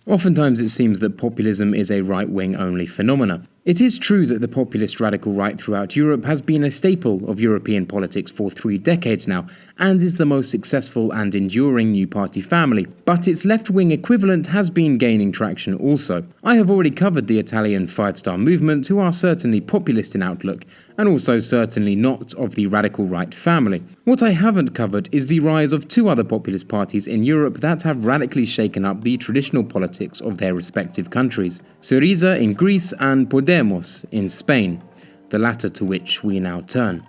Oftentimes it seems that populism is a right-wing only phenomenon. It is true that the populist radical right throughout Europe has been a staple of European politics for 3 decades now, and is the most successful and enduring new party family, but its left-wing equivalent has been gaining traction also. I have already covered the Italian Five-Star Movement, who are certainly populist in outlook, and also certainly not of the radical right family. What I haven't covered is the rise of 2 other populist parties in Europe that have radically shaken up the traditional politics of their respective countries: Syriza in Greece and Podemos in Spain, the latter to which we now turn.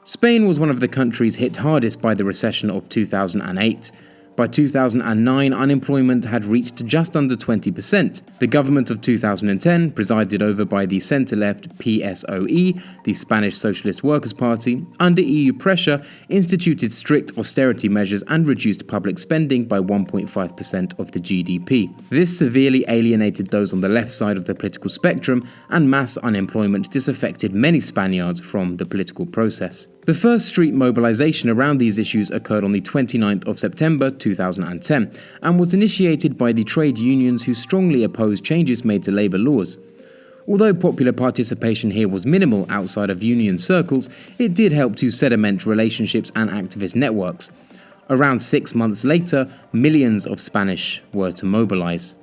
Spain was one of the countries hit hardest by the recession of 2008. By 2009, unemployment had reached just under 20%. The government of 2010, presided over by the centre-left PSOE, the Spanish Socialist Workers' Party, under EU pressure, instituted strict austerity measures and reduced public spending by 1.5% of the GDP. This severely alienated those on the left side of the political spectrum, and mass unemployment disaffected many Spaniards from the political process. The first street mobilization around these issues occurred on the 29th of September 2010 and was initiated by the trade unions who strongly opposed changes made to labour laws. Although popular participation here was minimal outside of union circles, it did help to sediment relationships and activist networks. Around 6 months later, millions of Spanish were to mobilize.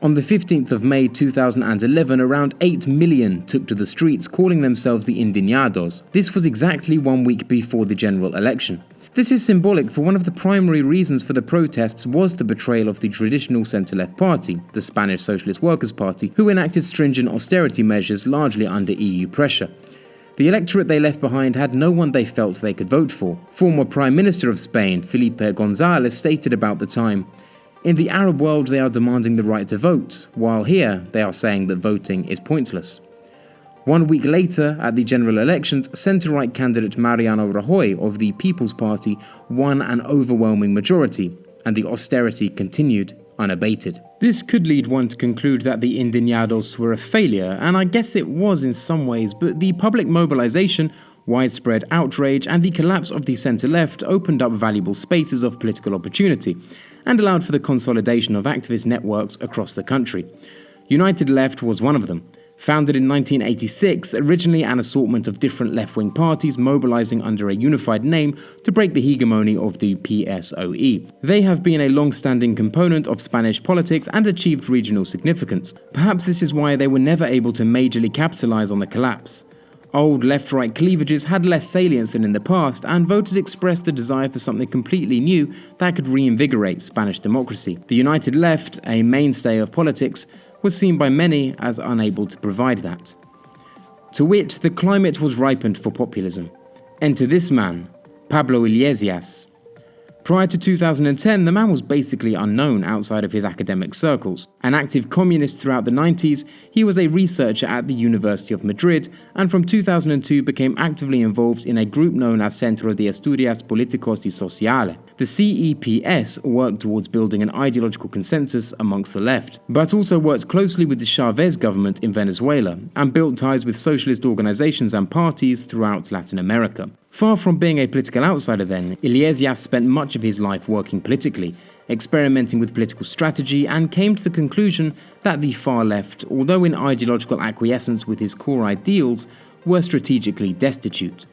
On the 15th of May 2011, around 8 million took to the streets, calling themselves the Indignados. This was exactly 1 week before the general election. This is symbolic, for one of the primary reasons for the protests was the betrayal of the traditional centre-left party, the Spanish Socialist Workers' Party, who enacted stringent austerity measures largely under EU pressure. The electorate they left behind had no one they felt they could vote for. Former Prime Minister of Spain, Felipe González, stated about the time, "In the Arab world they are demanding the right to vote, while here they are saying that voting is pointless." 1 week later, at the general elections, centre-right candidate Mariano Rajoy of the People's Party won an overwhelming majority, and the austerity continued unabated. This could lead one to conclude that the Indignados were a failure, and I guess it was in some ways, but the public mobilization, widespread outrage, and the collapse of the centre-left opened up valuable spaces of political opportunity, and allowed for the consolidation of activist networks across the country. United Left was one of them. Founded in 1986, originally an assortment of different left-wing parties mobilizing under a unified name to break the hegemony of the PSOE. They have been a long-standing component of Spanish politics and achieved regional significance. Perhaps this is why they were never able to majorly capitalize on the collapse. Old left-right cleavages had less salience than in the past, and voters expressed the desire for something completely new that could reinvigorate Spanish democracy. The United Left, a mainstay of politics, was seen by many as unable to provide that. To wit, the climate was ripened for populism. Enter this man, Pablo Iglesias. Prior to 2010, the man was basically unknown outside of his academic circles. An active communist throughout the 90s, he was a researcher at the University of Madrid, and from 2002 became actively involved in a group known as Centro de Estudios Políticos y Sociales. The CEPS worked towards building an ideological consensus amongst the left, but also worked closely with the Chavez government in Venezuela, and built ties with socialist organizations and parties throughout Latin America. Far from being a political outsider then, Iglesias spent much of his life working politically, experimenting with political strategy, and came to the conclusion that the far left, although in ideological acquiescence with his core ideals, were strategically destitute.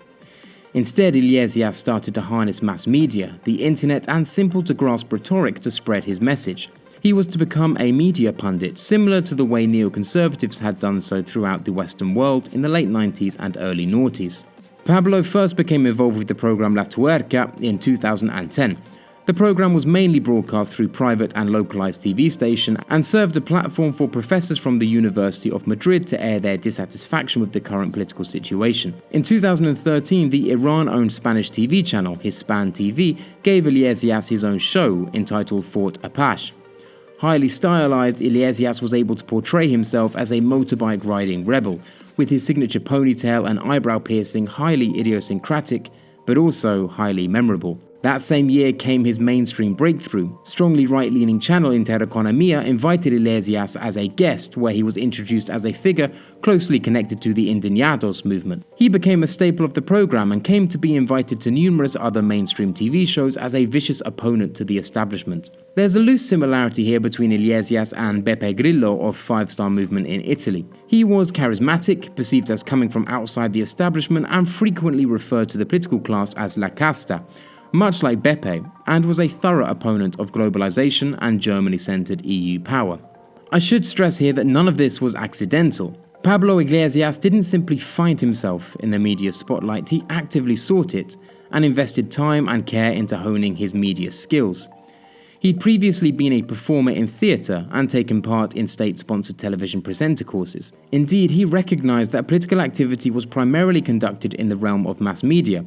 Instead, Iglesias started to harness mass media, the internet, and simple-to-grasp rhetoric to spread his message. He was to become a media pundit, similar to the way neoconservatives had done so throughout the Western world in the late 90s and early noughties. Pablo first became involved with the program La Tuerca in 2010. The program was mainly broadcast through private and localized TV station and served a platform for professors from the University of Madrid to air their dissatisfaction with the current political situation. In 2013, the Iran-owned Spanish TV channel, Hispan TV, gave Iglesias his own show entitled Fort Apache. Highly stylized, Iglesias was able to portray himself as a motorbike-riding rebel, with his signature ponytail and eyebrow piercing highly idiosyncratic, but also highly memorable. That same year came his mainstream breakthrough. Strongly right-leaning channel Intereconomia invited Iglesias as a guest, where he was introduced as a figure closely connected to the Indignados movement. He became a staple of the program and came to be invited to numerous other mainstream TV shows as a vicious opponent to the establishment. There's a loose similarity here between Iglesias and Beppe Grillo of Five Star Movement in Italy. He was charismatic, perceived as coming from outside the establishment, and frequently referred to the political class as La Casta, much like Beppe, and was a thorough opponent of globalization and Germany-centered EU power. I should stress here that none of this was accidental. Pablo Iglesias didn't simply find himself in the media spotlight, he actively sought it and invested time and care into honing his media skills. He'd previously been a performer in theatre and taken part in state-sponsored television presenter courses. Indeed, he recognized that political activity was primarily conducted in the realm of mass media.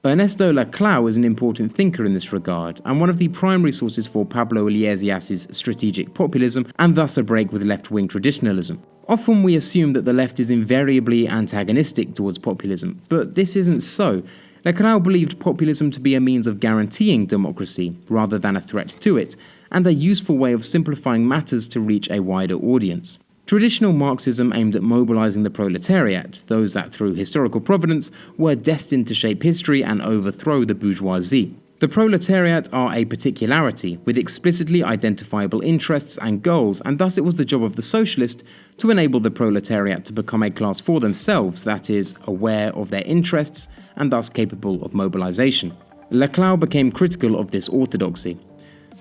Ernesto Laclau is an important thinker in this regard, and one of the primary sources for Pablo Iglesias' strategic populism, and thus a break with left-wing traditionalism. Often we assume that the left is invariably antagonistic towards populism, but this isn't so. Laclau believed populism to be a means of guaranteeing democracy, rather than a threat to it, and a useful way of simplifying matters to reach a wider audience. Traditional Marxism aimed at mobilizing the proletariat, those that through historical providence were destined to shape history and overthrow the bourgeoisie. The proletariat are a particularity, with explicitly identifiable interests and goals, and thus it was the job of the socialist to enable the proletariat to become a class for themselves that is aware of their interests and thus capable of mobilization. Laclau became critical of this orthodoxy.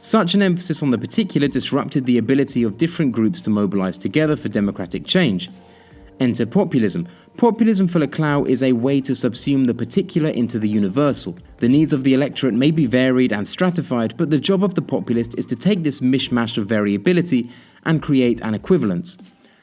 Such an emphasis on the particular disrupted the ability of different groups to mobilize together for democratic change. Enter populism. Populism for Laclau is a way to subsume the particular into the universal. The needs of the electorate may be varied and stratified, but the job of the populist is to take this mishmash of variability and create an equivalence.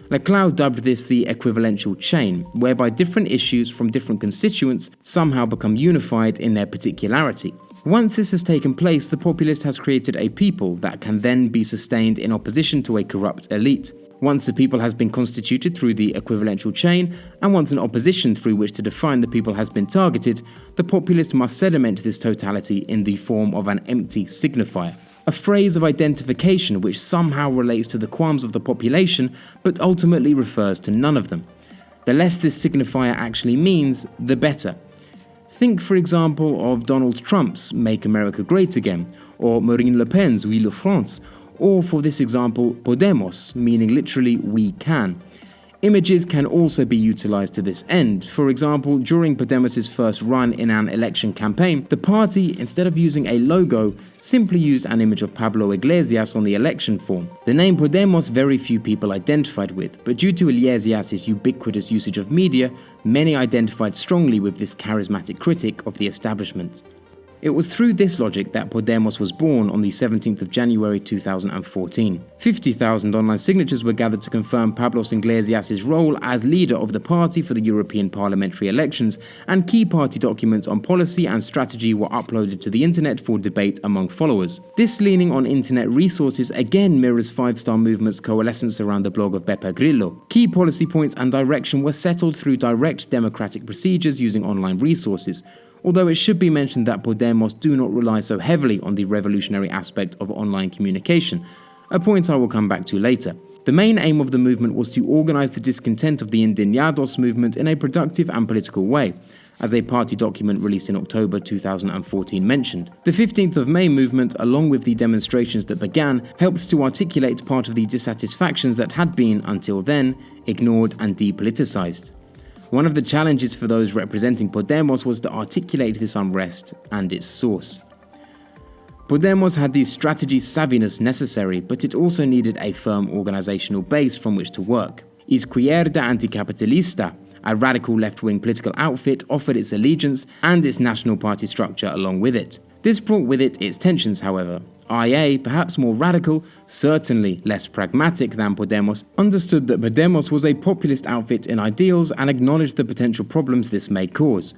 Laclau dubbed this the equivalential chain, whereby different issues from different constituents somehow become unified in their particularity. Once this has taken place, the populist has created a people that can then be sustained in opposition to a corrupt elite. Once a people has been constituted through the equivalential chain, and once an opposition through which to define the people has been targeted, the populist must sediment this totality in the form of an empty signifier, a phrase of identification which somehow relates to the qualms of the population but ultimately refers to none of them. The less this signifier actually means, the better. Think, for example, of Donald Trump's Make America Great Again, or Marine Le Pen's We Love France, or for this example, Podemos, meaning literally we can. Images can also be utilized to this end. For example, during Podemos' first run in an election campaign, the party, instead of using a logo, simply used an image of Pablo Iglesias on the election form. The name Podemos very few people identified with, but due to Iglesias' ubiquitous usage of media, many identified strongly with this charismatic critic of the establishment. It was through this logic that Podemos was born on the 17th of January 2014. 50,000 online signatures were gathered to confirm Pablo Iglesias' role as leader of the party for the European parliamentary elections, and key party documents on policy and strategy were uploaded to the internet for debate among followers. This leaning on internet resources again mirrors Five Star Movement's coalescence around the blog of Beppe Grillo. Key policy points and direction were settled through direct democratic procedures using online resources, although it should be mentioned that Podemos do not rely so heavily on the revolutionary aspect of online communication, a point I will come back to later. The main aim of the movement was to organize the discontent of the Indignados movement in a productive and political way, as a party document released in October 2014 mentioned. The 15th of May movement, along with the demonstrations that began, helped to articulate part of the dissatisfactions that had been, until then, ignored and depoliticized. One of the challenges for those representing Podemos was to articulate this unrest and its source. Podemos had the strategy savviness necessary, but it also needed a firm organizational base from which to work. Izquierda Anticapitalista, a radical left-wing political outfit, offered its allegiance and its national party structure along with it. This brought with it its tensions, however. IA, perhaps more radical, certainly less pragmatic than Podemos, understood that Podemos was a populist outfit in ideals and acknowledged the potential problems this may cause.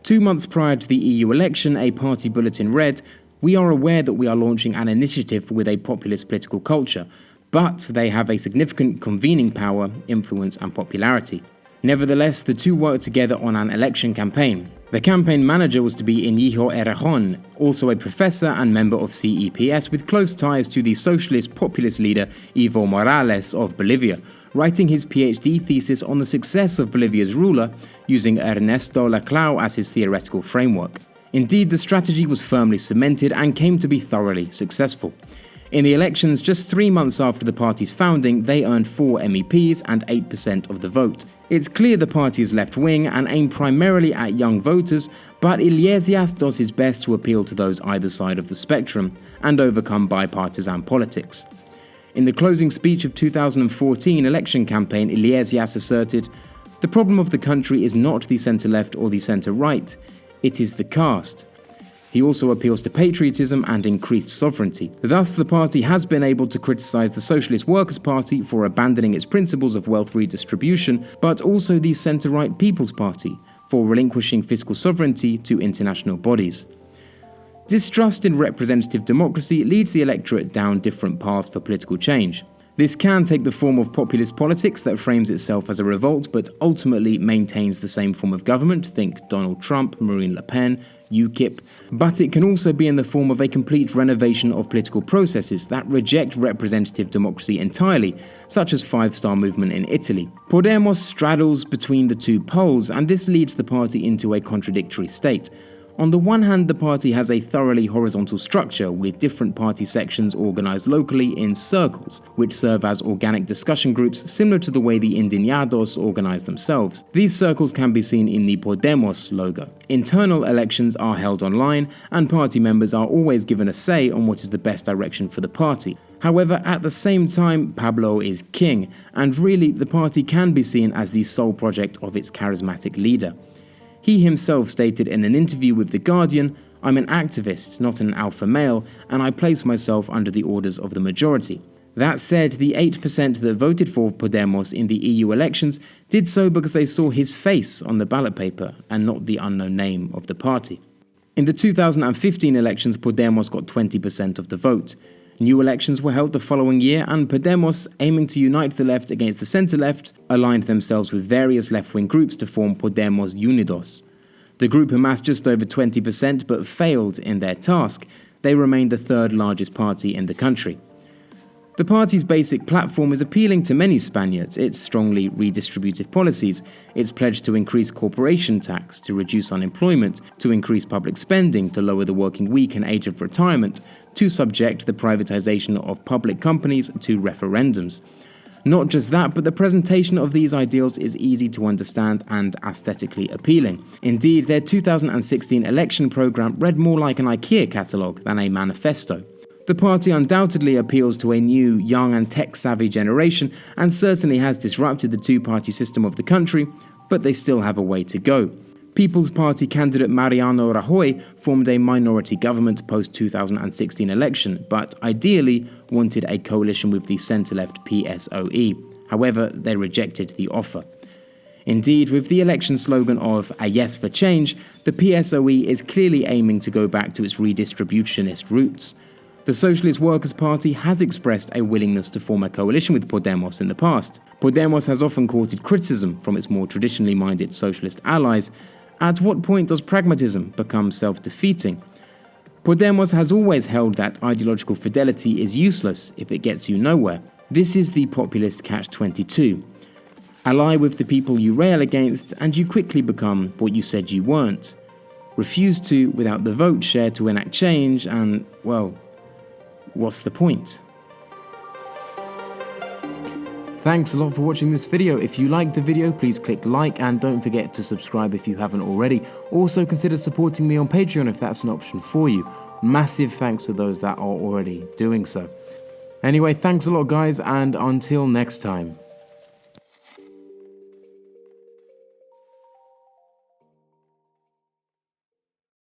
2 months prior to the EU election, a party bulletin read, "We are aware that we are launching an initiative with a populist political culture, but they have a significant convening power, influence and popularity." Nevertheless, the two worked together on an election campaign. The campaign manager was to be Iñigo Errejón, also a professor and member of CEPS with close ties to the socialist populist leader Evo Morales of Bolivia, writing his PhD thesis on the success of Bolivia's ruler using Ernesto Laclau as his theoretical framework. Indeed, the strategy was firmly cemented and came to be thoroughly successful. In the elections just 3 months after the party's founding, they earned 4 MEPs and 8% of the vote. It's clear the party is left-wing and aimed primarily at young voters, but Iglesias does his best to appeal to those either side of the spectrum and overcome bipartisan politics. In the closing speech of 2014 election campaign, Iglesias asserted, "The problem of the country is not the centre-left or the centre-right, it is the caste." He also appeals to patriotism and increased sovereignty. Thus, the party has been able to criticize the Socialist Workers' Party for abandoning its principles of wealth redistribution, but also the centre-right People's Party for relinquishing fiscal sovereignty to international bodies. Distrust in representative democracy leads the electorate down different paths for political change. This can take the form of populist politics that frames itself as a revolt but ultimately maintains the same form of government, think Donald Trump, Marine Le Pen, UKIP, but it can also be in the form of a complete renovation of political processes that reject representative democracy entirely, such as Five-Star Movement in Italy. Podemos straddles between the two poles, and this leads the party into a contradictory state. On the one hand, the party has a thoroughly horizontal structure with different party sections organized locally in circles, which serve as organic discussion groups similar to the way the Indignados organize themselves. These circles can be seen in the Podemos logo. Internal elections are held online, and party members are always given a say on what is the best direction for the party. However, at the same time, Pablo is king, and really the party can be seen as the sole project of its charismatic leader. He himself stated in an interview with The Guardian, "I'm an activist, not an alpha male, and I place myself under the orders of the majority." That said, the 8% that voted for Podemos in the EU elections did so because they saw his face on the ballot paper and not the unknown name of the party. In the 2015 elections, Podemos got 20% of the vote. New elections were held the following year, and Podemos, aiming to unite the left against the centre-left, aligned themselves with various left-wing groups to form Podemos Unidos. The group amassed just over 20% but failed in their task. They remained the third largest party in the country. The party's basic platform is appealing to many Spaniards, its strongly redistributive policies, its pledge to increase corporation tax, to reduce unemployment, to increase public spending, to lower the working week and age of retirement, to subject the privatization of public companies to referendums. Not just that, but the presentation of these ideals is easy to understand and aesthetically appealing. Indeed, their 2016 election program read more like an IKEA catalogue than a manifesto. The party undoubtedly appeals to a new, young and tech-savvy generation and certainly has disrupted the two-party system of the country, but they still have a way to go. People's Party candidate Mariano Rajoy formed a minority government post-2016 election, but ideally wanted a coalition with the centre-left PSOE. However, they rejected the offer. Indeed, with the election slogan of "A Yes for Change", the PSOE is clearly aiming to go back to its redistributionist roots. The Socialist Workers' Party has expressed a willingness to form a coalition with Podemos in the past. Podemos has often courted criticism from its more traditionally minded socialist allies. At what point does pragmatism become self-defeating? Podemos has always held that ideological fidelity is useless if it gets you nowhere. This is the populist catch-22. Ally with the people you rail against, and you quickly become what you said you weren't. Refuse to without the vote share to enact change, and, well, what's the point? Thanks a lot for watching this video. If you liked the video, please click like and don't forget to subscribe if you haven't already. Also consider supporting me on Patreon if that's an option for you. Massive thanks to those that are already doing so. Anyway, thanks a lot guys, and until next time.